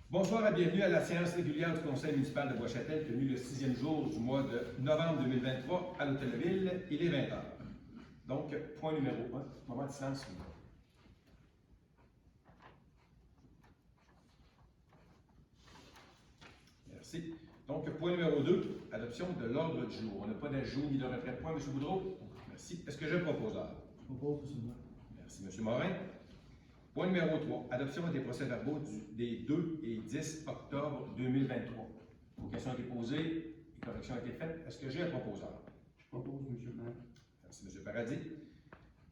Bonsoir et bienvenue à la séance régulière du Conseil municipal de Bois-Châtel, tenue le 6e jour du mois de novembre 2023 à l'Hôtel de Ville. Il est 20h. Donc, point numéro 1, moment de silence. Merci. Donc, point numéro 2, adoption de l'ordre du jour. On n'a pas d'ajout ni de retrait de point, M. Boudreau. Merci. Est-ce que j'ai un proposeur? Je propose, M. Morin. Merci, M. Morin. Point numéro 3, adoption des procès-verbaux des 2 et 10 octobre 2023. Vos questions ont été posées, les corrections ont été faites. Est-ce que j'ai un proposeur? Je propose, M. le maire. Merci, M. Paradis.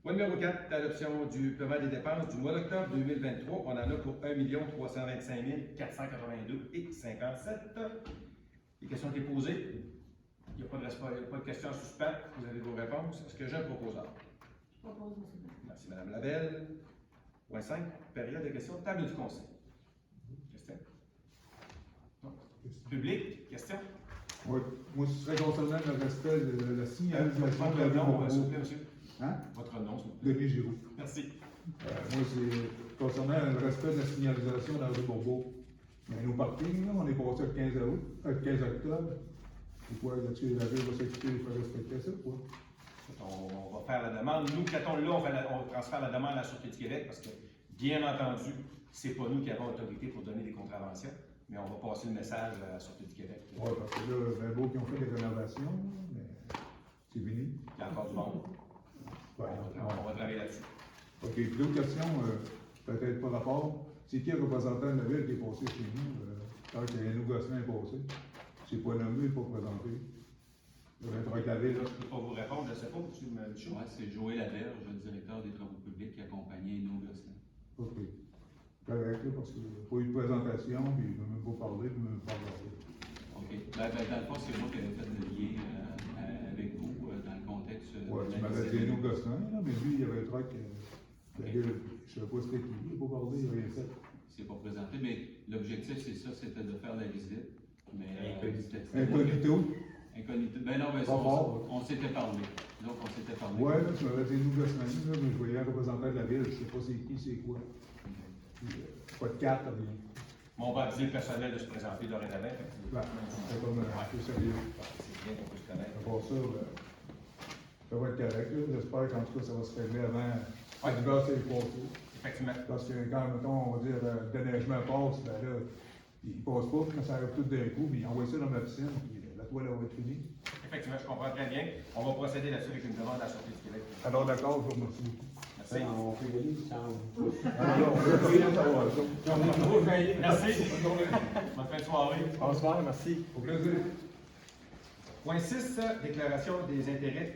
Point numéro 4, l'adoption du paiement des dépenses du mois d'octobre 2023. On en a pour 1 325 482 et 57. Les questions ont été posées. Il n'y a pas de questions en suspens. Vous avez vos réponses. Est-ce que j'ai un proposeur? Je propose, M. le maire. Merci, Mme Labelle. Point 5, période de questions, table du conseil. Question? Non. Public, question? Oui, moi, ce serait concernant le respect de la signalisation de la Votre nom, rue s'il vous Bourbeau. plaît, monsieur. Hein? Votre nom, s'il vous plaît. Denis Giroux. Merci. Moi, c'est concernant le respect de la signalisation dans la rue Bourbeau. Mais nos parkings, là, on est passé le 15 octobre. Et quoi, là-dessus, la ville va s'occuper de faire respecter ça, quoi? On va faire la demande. Nous, quand on l'a, on transfère la demande à la Sûreté du Québec parce que, bien entendu, c'est pas nous qui avons autorité pour donner des contraventions, mais on va passer le message à la Sûreté du Québec. Oui, parce que là, ben beau qui ont fait des rénovations, mais c'est fini. Il y a encore du monde. Ouais, On va travailler là-dessus. OK, puis l'autre question, peut-être pas rapport. C'est qui le représentant de la ville qui est passé chez nous, quand il y a un Gosselin est passé? C'est pas nommé, pas présenté. Il va être avec la ville. Je ne peux pas vous répondre, je ne sais pas, monsieur Michaud. Oui, c'est Joël Laberge, le directeur des travaux publics qui accompagnait nos Gosselin. OK. Correct, là, parce qu'il n'y a pas eu de présentation, puis il ne m'a même pas parlé, puis il ne m'a pas parlé. OK. Dans le fond, c'est moi qui avais fait le lien avec vous dans le contexte Ouais, de tu la m'avais visite. dit nous Gosselin, là, mais lui, il y avait un truc. La ville, je ne sais pas c'était qui, il n'a pas parlé, il n'a rien fait. C'est pas présenté, mais l'objectif, c'est ça, c'était de faire la visite. Mais Incognito. Incognito. Ben non, ben, Pas fort. on s'était parlé. Donc, on s'était parlé. Ouais, là, tu m'avais dit nous Gosselin, là, mais je voyais un représentant de la ville, je ne sais pas c'est qui, c'est quoi. Puis, pas de carte, rien. Bon, on va aviser le personnel de se présenter dorénavant. Ouais, c'est comme un peu sérieux. C'est bien qu'on puisse connaître. À part ça, ça va être correct, là. J'espère qu'en tout cas, ça va se régler avant. L'hiver, c'est passé. Effectivement. Parce que quand, mettons, on va dire, le déneigement passe, ben là, il passe pas, puis quand ça arrive tout d'un coup, puis il envoie ça dans ma piscine, puis la toile va être finie. Effectivement, je comprends très bien. On va procéder là-dessus avec une demande à la Sûreté du Québec. Alors, d'accord, je vous remercie beaucoup. Merci. On fait gagner du temps. Alors, on va essayer de savoir ça. Merci. Bonne fin de soirée. Bonsoir, merci. Au plaisir. Point 6, déclaration des intérêts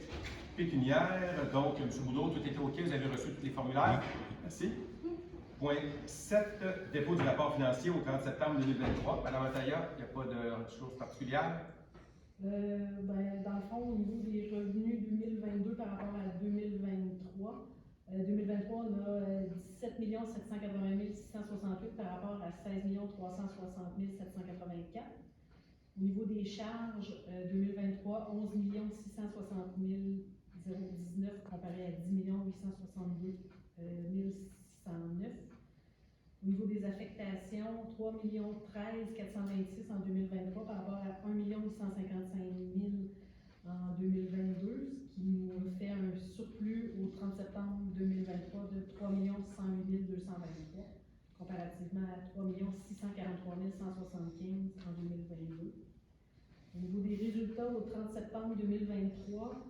pécuniaires. Donc, M. Boudreau, tout était OK, vous avez reçu tous les formulaires. Merci. Point 7, dépôt du rapport financier au 30 septembre 2023. Madame Ataya, il n'y a pas de choses particulières. Dans le fond, au niveau des revenus 2022 par rapport à 2023, 2023, on a 17 780 668 par rapport à 16 360 784. Au niveau des charges, 2023, 11 660 019 comparé à 10 862 609. Au niveau des affectations, 3 13 426 en 2023 par rapport à 1 855 000 en 2022, ce qui nous fait un surplus au 30 septembre 2023 de 3 108 223 comparativement à 3 643 175 en 2022. Au niveau des résultats au 30 septembre 2023,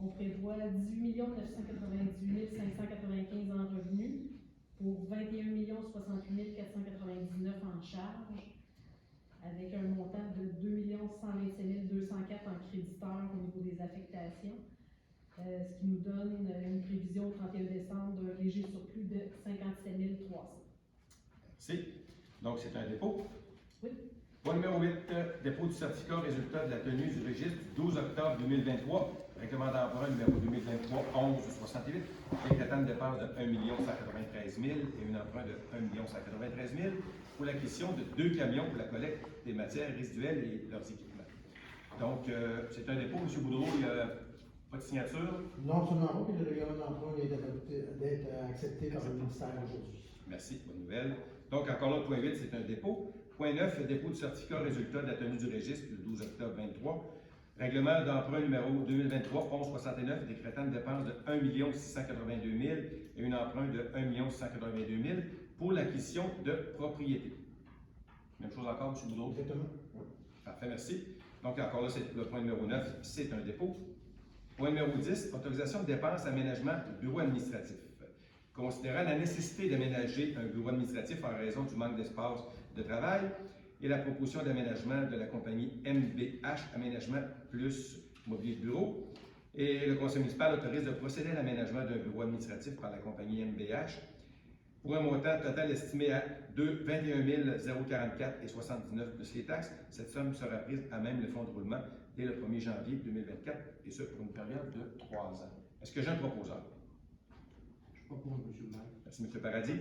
on prévoit 18 998 595 en revenus pour 21 68 499 en charge, avec un montant de 2 127 204 en créditeurs au niveau des affectations, ce qui nous donne une prévision au 31 décembre d'un léger surplus de 57 300. Merci. Donc, c'est un dépôt. Oui. Point numéro 8, dépôt du certificat résultat de la tenue du registre du 12 octobre 2023, règlement d'emprunt numéro 2023-11-68, avec la table de dépense de 1 193 000 et une emprunt de 1 193 000 pour l'acquisition de 2 camions pour la collecte des matières résiduelles et leurs équipements. Donc, c'est un dépôt, M. Boudreau, il n'y a pas de signature. Non, seulement pas, puis le règlement d'emprunt vient d'être accepté par le ministère aujourd'hui. Merci, bonne nouvelle. Donc, encore là, point 8, c'est un dépôt. Point 9, dépôt du certificat résultat de la tenue du registre le 12 octobre 2023. Règlement d'emprunt numéro 2023-1169 décrétant une dépense de 1 682 000 et une emprunt de 1 682 000 pour l'acquisition de propriétés. Même chose encore, M. Boudreau? Exactement. Oui. Parfait, merci. Donc, encore là, c'est le point numéro 9, c'est un dépôt. Point numéro 10, autorisation de dépenses, aménagement du bureau administratif. Considérant la nécessité d'aménager un bureau administratif en raison du manque d'espace de travail et la proposition d'aménagement de la compagnie MBH Aménagement plus Mobilier de bureau, et le conseil municipal autorise de procéder à l'aménagement d'un bureau administratif par la compagnie MBH pour un montant total estimé à 21 044 et 79 plus les taxes. Cette somme sera prise à même le fonds de roulement dès le 1er janvier 2024, et ce pour une période de 3 ans. Est-ce que j'ai un proposeur? Je propose, M. le maire. Merci, M. Paradis.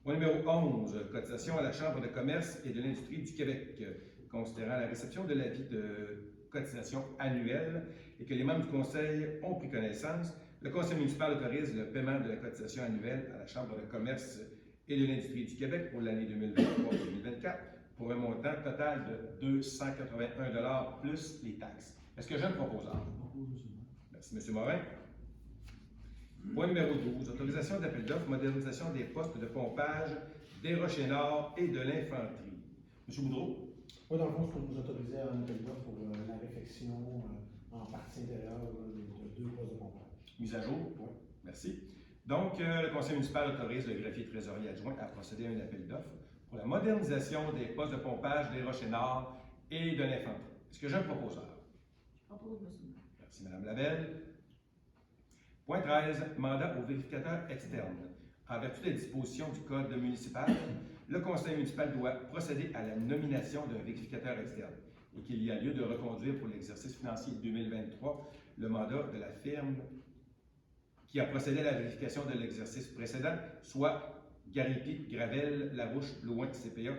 Point numéro 11, cotisation à la Chambre de commerce et de l'industrie du Québec. Considérant la réception de l'avis de cotisation annuelle et que les membres du Conseil ont pris connaissance, le Conseil municipal autorise le paiement de la cotisation annuelle à la Chambre de commerce et de l'industrie du Québec pour l'année 2023-2024 pour un montant total de 281 plus les taxes. Est-ce que j'ai un proposeur? Je propose, M. le maire. Merci, M. Morin. Point numéro 12, autorisation d'appel d'offres, modernisation des postes de pompage des Rochers-Nord et de l'infanterie. M. Boudreau? Oui, dans le fond, c'est pour nous autoriser à un appel d'offres pour la réfection en partie intérieure de 2 postes de pompage. Mise à jour? Oui. Merci. Donc, le conseil municipal autorise le greffier trésorier adjoint à procéder à un appel d'offres pour la modernisation des postes de pompage des Rochers-Nord et de l'infanterie. Est-ce que j'ai un proposeur? Je propose, M. le maire. Merci, Mme Lavelle. Point 13, mandat au vérificateur externe. En vertu des dispositions du Code municipal, le conseil municipal doit procéder à la nomination d'un vérificateur externe et qu'il y a lieu de reconduire pour l'exercice financier 2023 le mandat de la firme qui a procédé à la vérification de l'exercice précédent, soit Garipi, Gravel, Larouche, Blouin, CPA.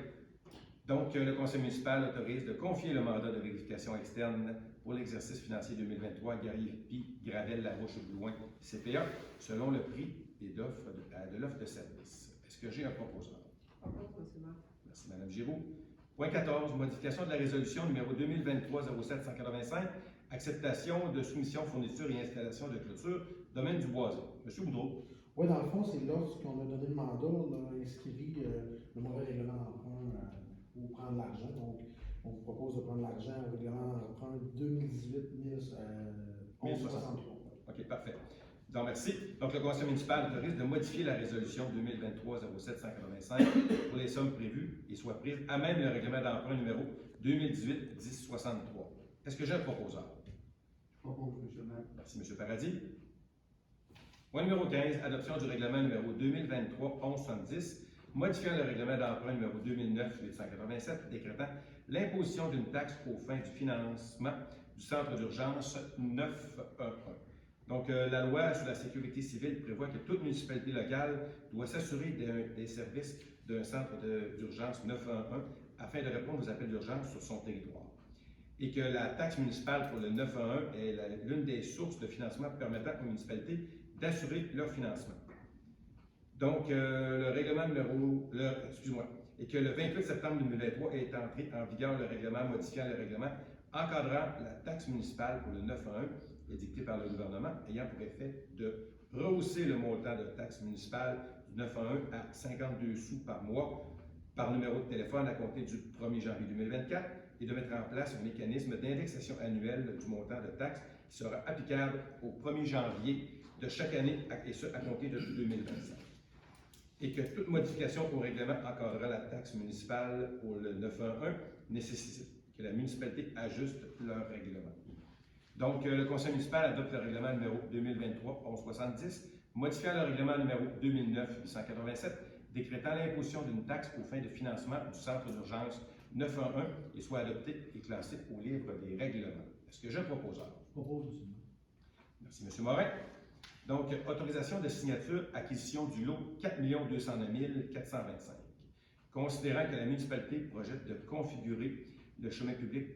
Donc, le conseil municipal autorise de confier le mandat de vérification externe pour l'exercice financier 2023 à Garipi, Gravel, Larouche, Blouin, CPA, selon le prix de l'offre de service. Est-ce que j'ai un proposeur? Je propose, M. le maire. Merci, Mme Giroux. Point 14, modification de la résolution numéro 2023-07-185, acceptation de soumission, fourniture et installation de clôture, domaine du boisé. M. Boudreau. Oui, dans le fond, c'est lorsqu'on a donné le mandat, on a inscrit le mauvais règlement d'emprunt pour prendre l'argent. Donc, on vous propose de prendre l'argent au règlement d'emprunt 2018 1163. OK, parfait. Donc, merci. Donc, le conseil municipal autorise de modifier la résolution 2023-07-185 pour les sommes prévues et soit prise à même le règlement d'emprunt numéro 2018-1063. Est-ce que j'ai un proposeur? Je propose, M. le maire. Merci, M. Paradis. Point numéro 15, adoption du règlement numéro 2023-1170, modifiant le règlement d'emprunt numéro 2009-887, décrétant l'imposition d'une taxe aux fins du financement du centre d'urgence 911. Donc, la loi sur la sécurité civile prévoit que toute municipalité locale doit s'assurer des services d'un centre d'urgence 911 afin de répondre aux appels d'urgence sur son territoire. Et que la taxe municipale pour le 911 est l'une des sources de financement permettant aux municipalités d'assurer leur financement. Donc, le règlement numéro, et que le 28 septembre 2023 est entré en vigueur le règlement modifiant le règlement encadrant la taxe municipale pour le 911 édicté par le gouvernement, ayant pour effet de rehausser le montant de taxe municipale du 911 à 52 sous par mois par numéro de téléphone à compter du 1er janvier 2024 et de mettre en place un mécanisme d'indexation annuelle du montant de taxe qui sera applicable au 1er janvier de chaque année, et ce à compter de 2025. Et que toute modification au règlement encadrant la taxe municipale pour le 911 nécessite que la municipalité ajuste leur règlement. Donc, le conseil municipal adopte le règlement numéro 2023-1170, modifiant le règlement numéro 2009-887, décrétant l'imposition d'une taxe aux fins de financement du centre d'urgence 911 et soit adopté et classé au livre des règlements. Est-ce que j'ai un proposeur? Je propose, M. le maire. Merci, M. Morin. Donc, autorisation de signature, acquisition du lot 4 209 425. Considérant que la municipalité projette de configurer le chemin public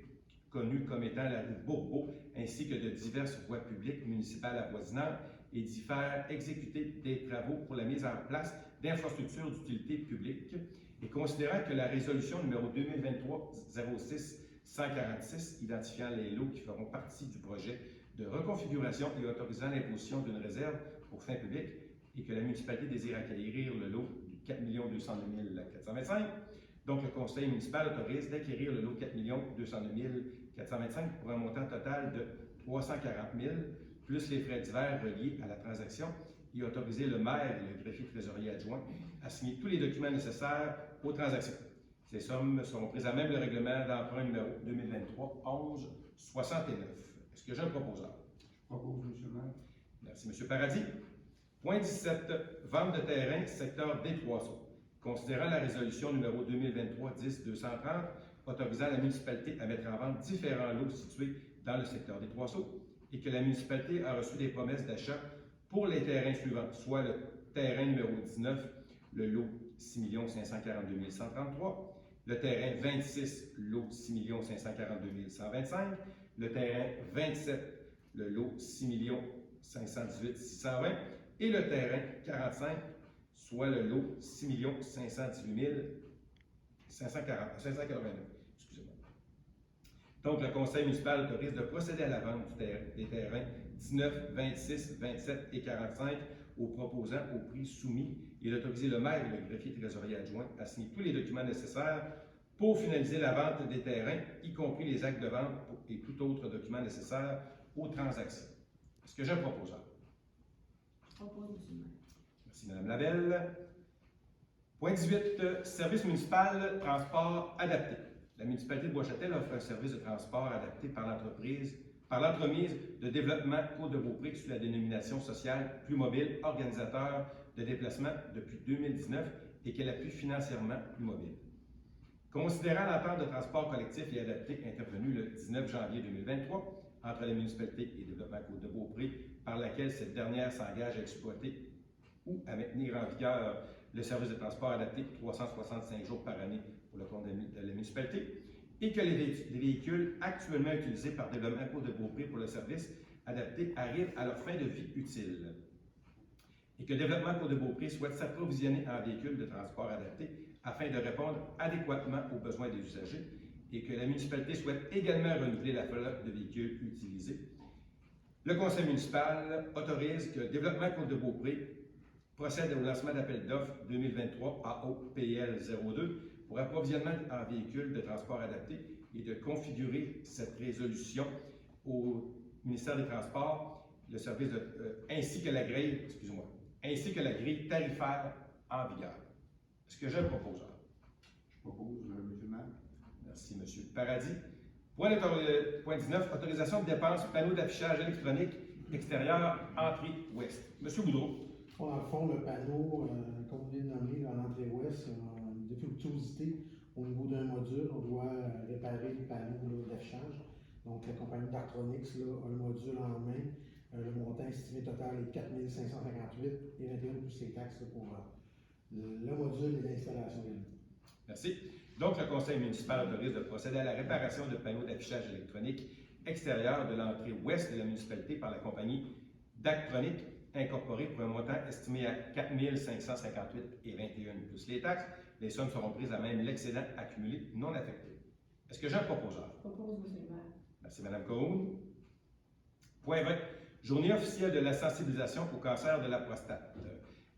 connu comme étant la rue Bourbeau, ainsi que de diverses voies publiques municipales avoisinantes, et d'y faire exécuter des travaux pour la mise en place d'infrastructures d'utilité publique et considérant que la résolution numéro 2023-06-146 identifiant les lots qui feront partie du projet de reconfiguration et autorisant l'imposition d'une réserve pour fin publique et que la municipalité désire acquérir le lot du 4 202 425. Donc, le conseil municipal autorise d'acquérir le lot 4 202 425 pour un montant total de 340 000 plus les frais divers reliés à la transaction et autoriser le maire et le greffier trésorier adjoint à signer tous les documents nécessaires aux transactions. Ces sommes seront prises à même le règlement d'emprunt numéro 2023-11-69. Est-ce que j'ai un proposeur? Je propose, M. le maire. Merci, M. Paradis. Point 17. Vente de terrain, secteur des Trois-Sauts. Considérant la résolution numéro 2023-10-230, autorisant la municipalité à mettre en vente différents lots situés dans le secteur des Trois-Sauts et que la municipalité a reçu des promesses d'achat pour les terrains suivants, soit le terrain numéro 19, le lot 6 542 133, le terrain 26, lot 6 542 125, le terrain 27, le lot 6 518 620 et le terrain 45, soit le lot 6 518 589. Excusez-moi. Donc, le conseil municipal autorise de procéder à la vente des terrains 19, 26, 27 et 45 aux proposants au prix soumis et d'autoriser le maire et le greffier trésorier adjoint à signer tous les documents nécessaires pour finaliser la vente des terrains, y compris les actes de vente et tout autre document nécessaire aux transactions. Est-ce que j'ai un proposeur? Je propose, M. le maire. Merci, Mme Lavelle. Point 18. Service municipal, transport adapté. La municipalité de Bois-Châtel offre un service de transport adapté par l'entremise de développement Côte-de-Beaupré sous la dénomination sociale Plus Mobile, organisateur de déplacement depuis 2019 et qu'elle appuie financièrement Plus Mobile. Considérant l'entente de transport collectif et adapté intervenue le 19 janvier 2023 entre la municipalité et Développement Côte-de-Beaupré, par laquelle cette dernière s'engage à exploiter ou à maintenir en vigueur le service de transport adapté 365 jours par année pour le compte de la municipalité, et que les véhicules actuellement utilisés par Développement Côte-de-Beaupré pour le service adapté arrivent à leur fin de vie utile, et que Développement Côte-de-Beaupré souhaite s'approvisionner en véhicules de transport adaptés afin de répondre adéquatement aux besoins des usagers, et que la municipalité souhaite également renouveler la flotte de véhicules utilisés. Le conseil municipal autorise que Développement Côte-de-Beaupré procède au lancement d'appel d'offres 2023 AOPL 02 pour approvisionnement en véhicules de transport adaptés et de configurer cette résolution au ministère des Transports, le service ainsi que la grille tarifaire en vigueur. Est-ce que j'ai un proposeur? Je propose, M. le maire. Merci, M. Paradis. Point 19, autorisation de dépenses, panneaux d'affichage électronique extérieur, entrée ouest. M. Boudreau. Dans le fond, le panneau, comme vous venez de nommer, à l'entrée ouest, a une défectuosité au niveau d'un module. On doit réparer le panneau d'affichage. Donc, la compagnie Dartronix a le module en main. Le montant estimé total est 4 558 et 21 plus les taxes pour le module et l'installation. Merci. Donc, le conseil municipal autorise de procéder à la réparation de panneaux d'affichage électronique extérieur de l'entrée ouest de la municipalité par la compagnie Dactronic incorporée pour un montant estimé à 4 558 et 21 plus les taxes. Les sommes seront prises à même l'excédent accumulé non affecté. Est-ce que j'ai un proposeur? Je propose, M. le maire. Merci, Mme Cohn. Point 20. Journée officielle de la sensibilisation au cancer de la prostate.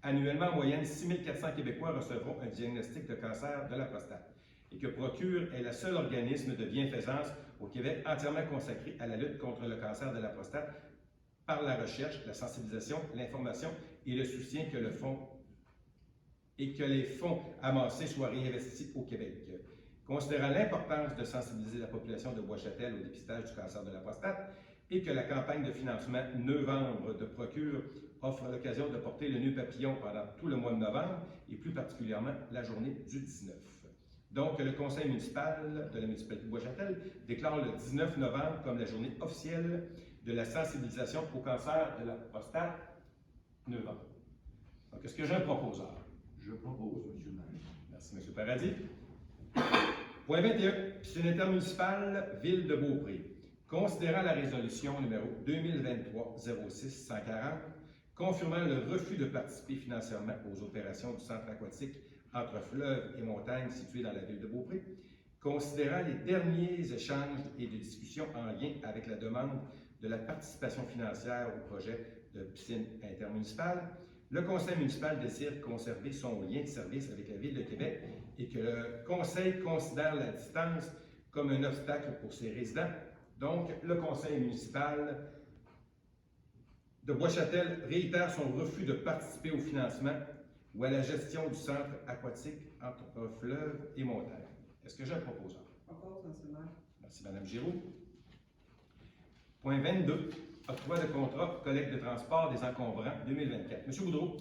Annuellement, en moyenne, 6 400 Québécois recevront un diagnostic de cancer de la prostate et que Procure est le seul organisme de bienfaisance au Québec entièrement consacré à la lutte contre le cancer de la prostate par la recherche, la sensibilisation, l'information et le soutien que les fonds amassés soient réinvestis au Québec. Considérant l'importance de sensibiliser la population de Bois-Châtel au dépistage du cancer de la prostate et que la campagne de financement Novembre de Procure offre l'occasion de porter le nœud papillon pendant tout le mois de novembre et plus particulièrement la journée du 19. Donc, le conseil municipal de la municipalité de Bois-Châtel déclare le 19 novembre comme la journée officielle de la sensibilisation au cancer de la prostate novembre. Donc, est-ce que j'ai un proposeur? Je propose, M. le maire. Merci, M. Paradis. Point 21. Piscine intermunicipale, Ville de Beaupré. Considérant la résolution numéro 2023-06-140, confirmant le refus de participer financièrement aux opérations du centre aquatique entre fleuves et montagnes situé dans la ville de Beaupré, considérant les derniers échanges et de discussions en lien avec la demande de la participation financière au projet de piscine intermunicipale, le conseil municipal désire conserver son lien de service avec la Ville de Québec et que le conseil considère la distance comme un obstacle pour ses résidents. Donc, le conseil municipal de Bois-Châtel réitère son refus de participer au financement ou à la gestion du centre aquatique entre fleuves et montagnes. Est-ce que j'ai un proposeur? Propose, M. le maire. Merci, Mme Giroux. Point 22. Octroi de contrat collecte de transport des encombrants 2024. M. Boudreau.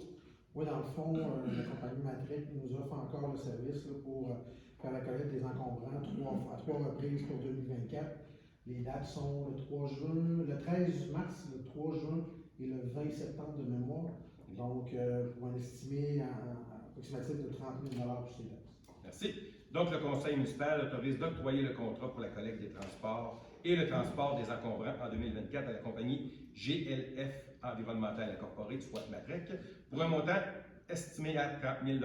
Oui, dans le fond, la compagnie Matrix nous offre encore le service là, pour faire la collecte des encombrants à trois reprises pour 2024. Les dates sont le 3 juin, le 13 mars, le 3 juin et le 20 septembre de mémoire. Donc, pour un estimé approximatif de 30 000 pour ces dates. Merci. Donc, le conseil municipal autorise d'octroyer le contrat pour la collecte des transports et le transport des encombrants en 2024 à la compagnie GLF Environnemental Incorporée, soit Matrec, pour un montant estimé à 30 000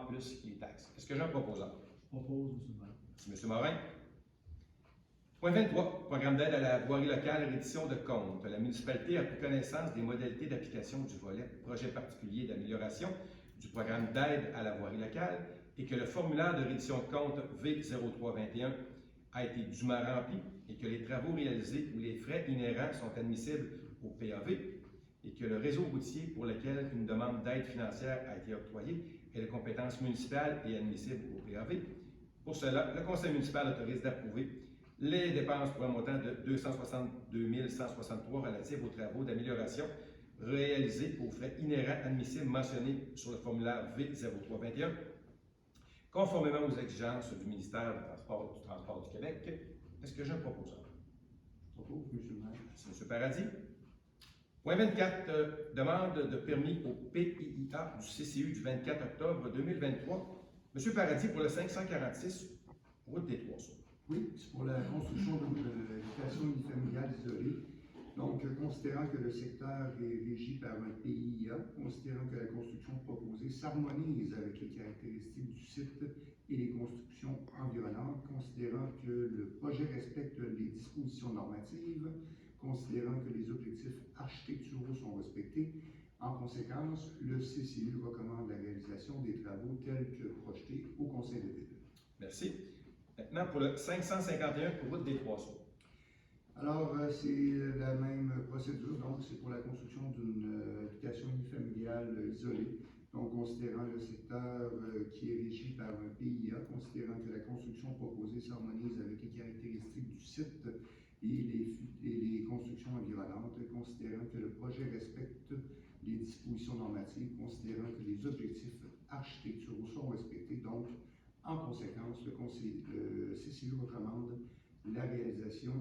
plus les taxes. Est-ce que j'ai un proposeur? Propose, M. le maire. Merci, M. Morin. Point 23. Programme d'aide à la voirie locale, reddition de comptes. La municipalité a pris connaissance des modalités d'application du volet projet particulier d'amélioration du programme d'aide à la voirie locale et que le formulaire de reddition de compte V0321 a été dûment rempli et que les travaux réalisés ou les frais inhérents sont admissibles au PAV et que le réseau routier pour lequel une demande d'aide financière a été octroyée est de compétence municipale et admissible au PAV. Pour cela, le conseil municipal autorise d'approuver les dépenses pour un montant de 262 163 relatives aux travaux d'amélioration réalisés aux frais inhérents admissibles mentionnés sur le formulaire V0321, conformément aux exigences du ministère du Transport du Québec. Est-ce que j'ai un proposeur? Propose, M. le maire. Merci, M. Paradis. Point 24, demande de permis au PIIA du CCU du 24 octobre 2023. M. Paradis, pour le 546, route des Trois-Sauts. Oui, c'est pour la construction d'une habitation unifamiliale isolée. Donc, considérant que le secteur est régi par un PIIA, considérant que la construction proposée s'harmonise avec les caractéristiques du site et les constructions environnantes, considérant que le projet respecte les dispositions normatives, considérant que les objectifs architecturaux sont respectés, en conséquence, le CCU recommande la réalisation des travaux tels que projetés au Conseil de ville. Merci. Maintenant, pour le 551, route des Trois-Sauts. Alors, c'est la même procédure, donc c'est pour la construction d'une habitation unifamiliale isolée. Donc, considérant le secteur qui est régi par un PIA, considérant que la construction proposée s'harmonise avec les caractéristiques du site et les constructions environnantes, considérant que le projet respecte les dispositions normatives, considérant que les objectifs architecturaux sont respectés. Donc, en conséquence, le CCU recommande la réalisation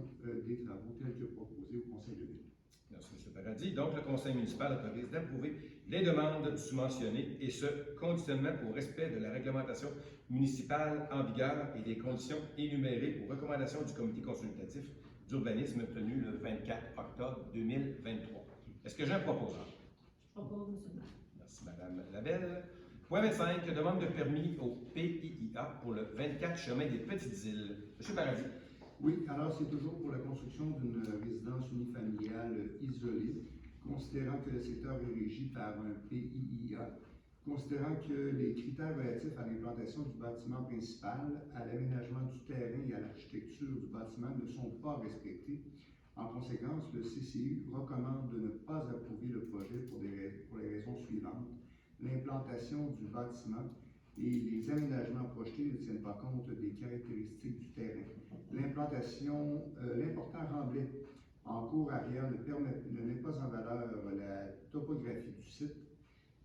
des travaux tels que proposés au Conseil de ville. Merci, M. Paradis. Donc, le Conseil municipal autorise d'approuver les demandes sous-mentionnées et ce, conditionnellement au respect de la réglementation municipale en vigueur et des conditions énumérées aux recommandations du Comité consultatif d'urbanisme tenu le 24 octobre 2023. Est-ce que j'ai un proposeur? Propose, M. le maire. Merci, Mme Labelle. Point 25, demande de permis au PIIA pour le 24 chemin des Petites Îles. M. Paradis. Oui, alors c'est toujours pour la construction d'une résidence unifamiliale isolée, considérant que le secteur est régi par un PIIA, considérant que les critères relatifs à l'implantation du bâtiment principal, à l'aménagement du terrain et à l'architecture du bâtiment ne sont pas respectés. En conséquence, le CCU recommande de ne pas approuver le projet pour les raisons suivantes. L'implantation du bâtiment et les aménagements projetés ne tiennent pas compte des caractéristiques du terrain. L'important remblai en cours arrière ne met pas en valeur la topographie du site.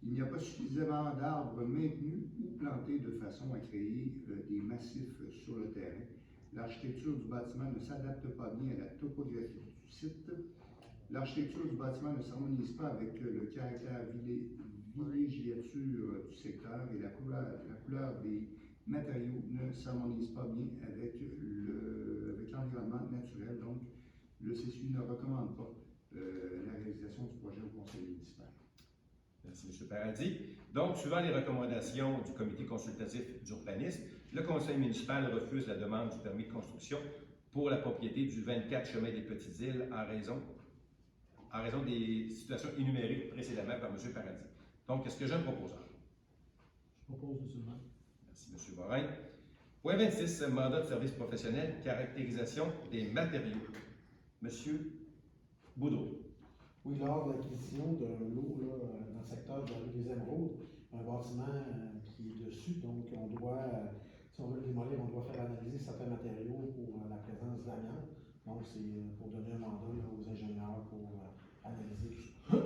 Il n'y a pas suffisamment d'arbres maintenus ou plantés de façon à créer des massifs sur le terrain. L'architecture du bâtiment ne s'adapte pas bien à la topographie du site. L'architecture du bâtiment ne s'harmonise pas avec le caractère villégiature du secteur et la couleur des matériaux ne s'harmonise pas bien avec l'environnement naturel. Donc, le CCU ne recommande pas la réalisation du projet au conseil municipal. Merci, M. Paradis. Donc, suivant les recommandations du comité consultatif d'urbanisme, le conseil municipal refuse la demande du permis de construction pour la propriété du 24 chemin des Petites-Îles en raison des situations énumérées précédemment par M. Paradis. Donc, est-ce que j'ai un proposeur? Je propose, M. le maire. Merci, M. Morin. Point 26, mandat de service professionnel, caractérisation des matériaux. M. Boudreau. Oui, lors de l'acquisition de l'eau dans le secteur de la rue des Émeraudes, un bâtiment qui est dessus, donc on doit, si on veut le démolir, on doit faire analyser certains matériaux pour la présence d'amiante. Donc c'est pour donner un mandat là, aux ingénieurs pour analyser tout ça.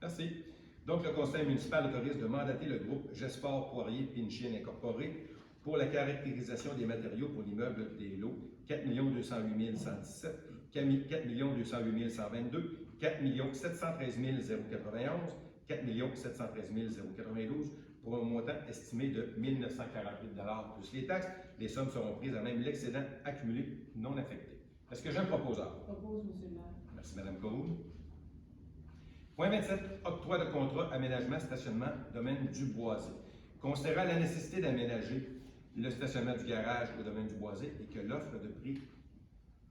Merci. Donc, le conseil municipal autorise de mandater le groupe Gesport Poirier Pinchin Incorporé pour la caractérisation des matériaux pour l'immeuble des lots 4 208 117, 4 208 122, 4 713 091, 4 713 092 pour un montant estimé de 1 948 $ plus les taxes. Les sommes seront prises à même l'excédent accumulé non affecté. Est-ce que j'ai un proposeur? Propose, M. le maire. Merci, Mme Cohoun. Point 27, octroi de contrat aménagement stationnement domaine du Boisé. Considérant la nécessité d'aménager le stationnement du garage au domaine du Boisé et que l'offre de prix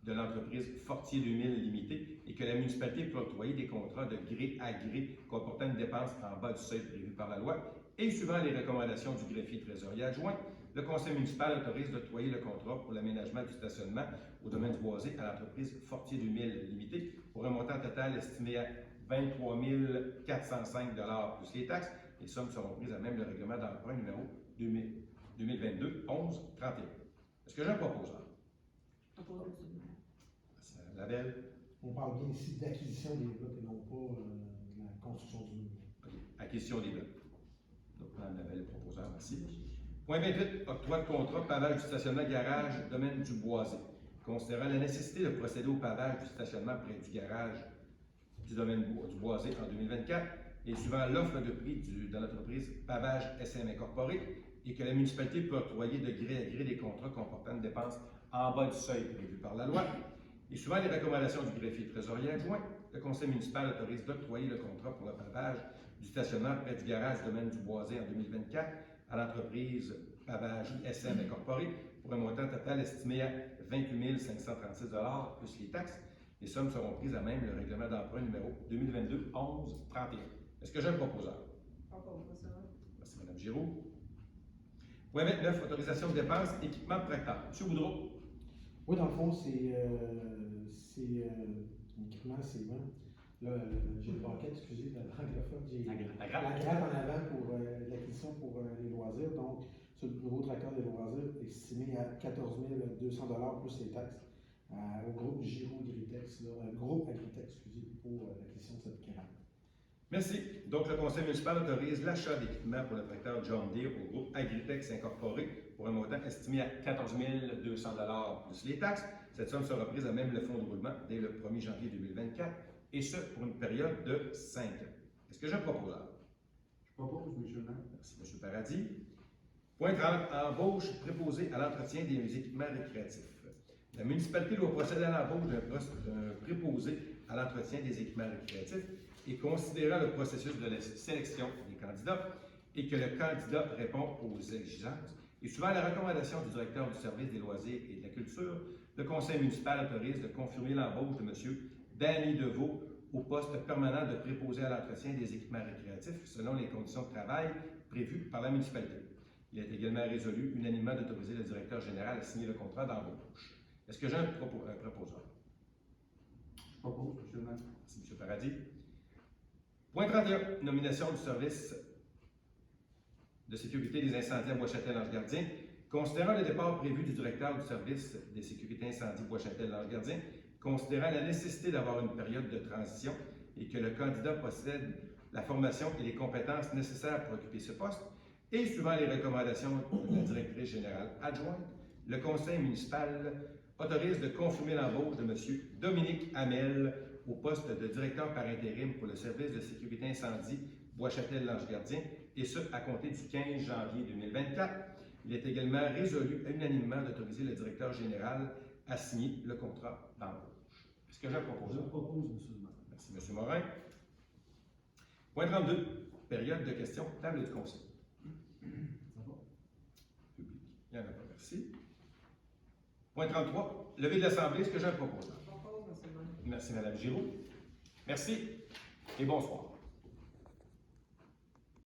de l'entreprise Fortier 2000 limitée et que la municipalité peut octroyer des contrats de gré à gré comportant une dépense en bas du seuil prévu par la loi et suivant les recommandations du greffier trésorier adjoint, le conseil municipal autorise d'octroyer le contrat pour l'aménagement du stationnement au domaine du Boisé à l'entreprise Fortier 2000 limitée pour un montant total estimé à 23 405 $ plus les taxes. Les sommes seront prises à même le règlement d'emprunt numéro 2022-11-31. Est-ce que j'ai un proposeur? Propose, M. le maire. Merci, Mme Labelle. On parle bien ici d'acquisition des blocs et non pas de la construction du mur. OK. Acquisition des blocs. Donc, Mme Labelle, proposeur, merci. Point 28, octroi de contrat pavage du stationnement garage domaine du Boisé. Considérant la nécessité de procéder au pavage du stationnement près du garage du domaine du Boisé en 2024 et suivant l'offre de prix de l'entreprise Pavage SM Incorporé et que la municipalité peut octroyer de gré à gré des contrats comportant une dépense en bas du seuil prévu par la loi et suivant les recommandations du greffier trésorier adjoint, le conseil municipal autorise d'octroyer le contrat pour le pavage du stationnement près du garage du domaine du Boisé en 2024 à l'entreprise Pavage SM Incorporé pour un montant total estimé à 28 536 $ plus les taxes. Les sommes seront prises à même le règlement d'emprunt numéro 2022-11-31. Est-ce que j'ai un proposeur? Propose, M. le maire. Merci, Mme Giroux. Point 29, autorisation de dépenses, équipement tracteur. M. Boudreau. Oui, dans le fond, c'est un équipement, c'est bon. Là, j'ai le banquet, excusez, l'anglophone, j'ai La grappe. la grappe en avant pour l'acquisition pour les loisirs. Donc, ce nouveau tracteur des loisirs est estimé à 14 200 $ plus les taxes au groupe Giro Agritex, groupe Agritex, excusez, pour l'acquisition de cette grappe. Merci. Donc, le conseil municipal autorise l'achat d'équipements pour le tracteur John Deere au groupe Agritex Incorporé pour un montant estimé à 14 200 $ plus les taxes. Cette somme sera prise à même le fonds de roulement dès le 1er janvier 2024 et ce pour une période de 5 ans. Est-ce que j'ai un proposeur? Je propose, M. le maire. Merci, M. Paradis. Point 30, embauche préposé à l'entretien des équipements récréatifs. La municipalité doit procéder à l'embauche d'un préposé à l'entretien des équipements récréatifs et considérant le processus de la sélection des candidats et que le candidat répond aux exigences et suivant la recommandation du directeur du service des loisirs et de la culture, le conseil municipal autorise de confirmer l'embauche de M. Danny Deveau au poste permanent de préposé à l'entretien des équipements récréatifs selon les conditions de travail prévues par la municipalité. Il est également résolu unanimement d'autoriser le directeur général à signer le contrat d'embauche. Est-ce que j'ai un proposeur? Je propose, M. le maire. Merci, M. Paradis. Point 31, nomination du service de sécurité des incendies à Bois-Châtel-Ange-Gardien. Considérant le départ prévu du directeur du service des sécurités incendies Bois-Châtel-Ange-Gardien, considérant la nécessité d'avoir une période de transition et que le candidat possède la formation et les compétences nécessaires pour occuper ce poste, et suivant les recommandations de la directrice générale adjointe, le conseil municipal autorise de confirmer l'embauche de M. Dominique Hamel au poste de directeur par intérim pour le service de sécurité incendie Bois-Châtel-Lange-Gardien, et ce, à compter du 15 janvier 2024. Il est également résolu unanimement d'autoriser le directeur général à signer le contrat d'embauche. Est-ce que j'ai un Je proposeur? propose, M. le maire. Merci, M. Morin. Point 32, période de questions, table du conseil. Public. Il n'y en a pas, merci. Point 33, levée de l'Assemblée, est-ce que j'ai un proposant? Je propose, M. le maire. Merci, Mme Giroux. Merci et bonsoir.